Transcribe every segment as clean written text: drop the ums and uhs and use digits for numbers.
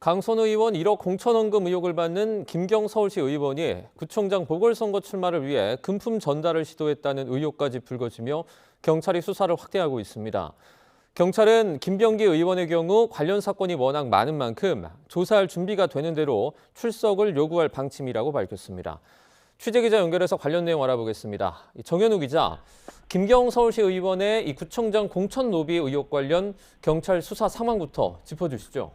강선우 의원 1억 공천원금 의혹을 받는 김경 서울시 의원이 구청장 보궐선거 출마를 위해 금품 전달을 시도했다는 의혹까지 불거지며 경찰이 수사를 확대하고 있습니다. 경찰은 김병기 의원의 경우 관련 사건이 워낙 많은 만큼 조사할 준비가 되는 대로 출석을 요구할 방침이라고 밝혔습니다. 취재기자 연결해서 관련 내용 알아보겠습니다. 정현우 기자, 김경 서울시 의원의 이 구청장 공천 로비 의혹 관련 경찰 수사 상황부터 짚어주시죠.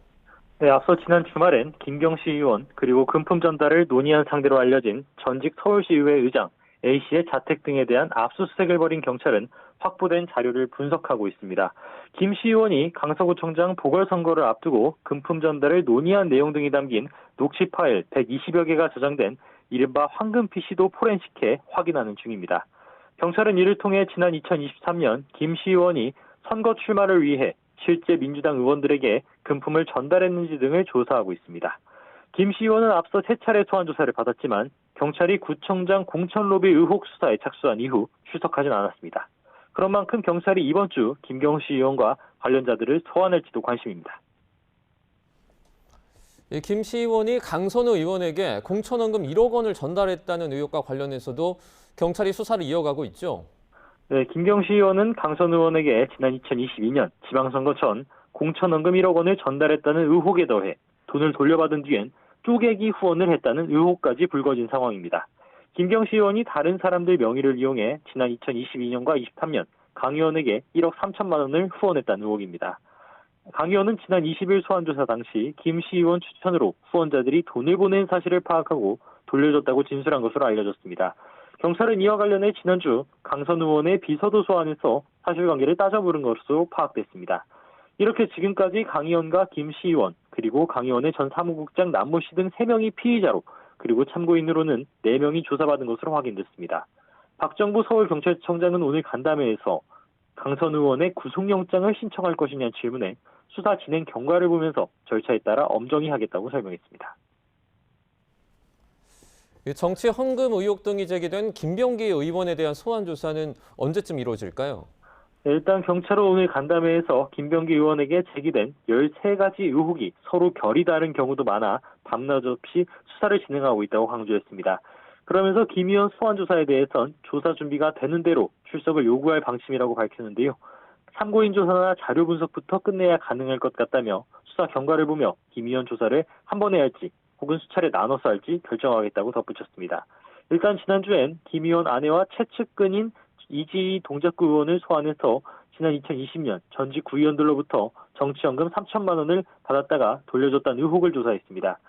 네, 앞서 지난 주말엔 김경시 의원 그리고 금품 전달을 논의한 상대로 알려진 전직 서울시의회 의장 A씨의 자택 등에 대한 압수수색을 벌인 경찰은 확보된 자료를 분석하고 있습니다. 김 씨 의원이 강서구청장 보궐선거를 앞두고 금품 전달을 논의한 내용 등이 담긴 녹취 파일 120여 개가 저장된 이른바 황금 PC도 포렌식해 확인하는 중입니다. 경찰은 이를 통해 지난 2023년 김 씨 의원이 선거 출마를 위해 실제 민주당 의원들에게 금품을 전달했는지 등을 조사하고 있습니다. 김 씨 의원은 앞서 3차례 소환 조사를 받았지만 경찰이 구청장 공천 로비 의혹 수사에 착수한 이후 출석하진 않았습니다. 그런 만큼 경찰이 이번 주 김경시 의원과 관련자들을 소환할지도 관심입니다. 김 씨 의원이 강선우 의원에게 공천원금 1억 원을 전달했다는 의혹과 관련해서도 경찰이 수사를 이어가고 있죠. 네, 김경시 의원은 강선우 의원에게 지난 2022년 지방선거 전 공천원금 1억 원을 전달했다는 의혹에 더해 돈을 돌려받은 뒤엔 쪼개기 후원을 했다는 의혹까지 불거진 상황입니다. 김경시 의원이 다른 사람들 명의를 이용해 지난 2022년과 23년 강 의원에게 1억 3천만 원을 후원했다는 의혹입니다. 강 의원은 지난 20일 소환조사 당시 김 씨 의원 추천으로 후원자들이 돈을 보낸 사실을 파악하고 돌려줬다고 진술한 것으로 알려졌습니다. 경찰은 이와 관련해 지난주 강선우 의원의 비서도 소환해서 사실관계를 따져보는 것으로 파악됐습니다. 이렇게 지금까지 강 의원과 김 씨 의원 그리고 강 의원의 전 사무국장 남모 씨 등 3명이 피의자로 그리고 참고인으로는 4명이 조사받은 것으로 확인됐습니다. 박정부 서울경찰청장은 오늘 간담회에서 강선우 의원의 구속영장을 신청할 것이냐는 질문에 수사 진행 경과를 보면서 절차에 따라 엄정히 하겠다고 설명했습니다. 정치 헌금 의혹 등이 제기된 김병기 의원에 대한 소환 조사는 언제쯤 이루어질까요? 네, 일단 경찰은 오늘 간담회에서 김병기 의원에게 제기된 13가지 의혹이 서로 결이 다른 경우도 많아 밤낮 없이 수사를 진행하고 있다고 강조했습니다. 그러면서 김 의원 소환 조사에 대해선 조사 준비가 되는 대로 출석을 요구할 방침이라고 밝혔는데요. 참고인 조사나 자료 분석부터 끝내야 가능할 것 같다며 수사 경과를 보며 김 의원 조사를 한 번에 할지 혹은 수차례 나눠서 할지 결정하겠다고 덧붙였습니다. 일단 지난주엔 김 의원 아내와 최측근인 이지희 동작구 의원을 소환해서 지난 2020년 전직 구의원들로부터 정치연금 3천만 원을 받았다가 돌려줬다는 의혹을 조사했습니다.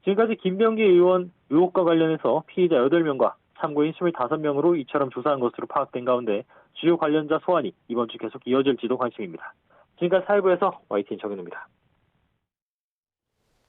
지금까지 김병기 의원 의혹과 관련해서 피의자 8명과 참고인 25명으로 이처럼 조사한 것으로 파악된 가운데 주요 관련자 소환이 이번 주 계속 이어질지도 관심입니다. 지금까지 사회부에서 YTN 정현우입니다.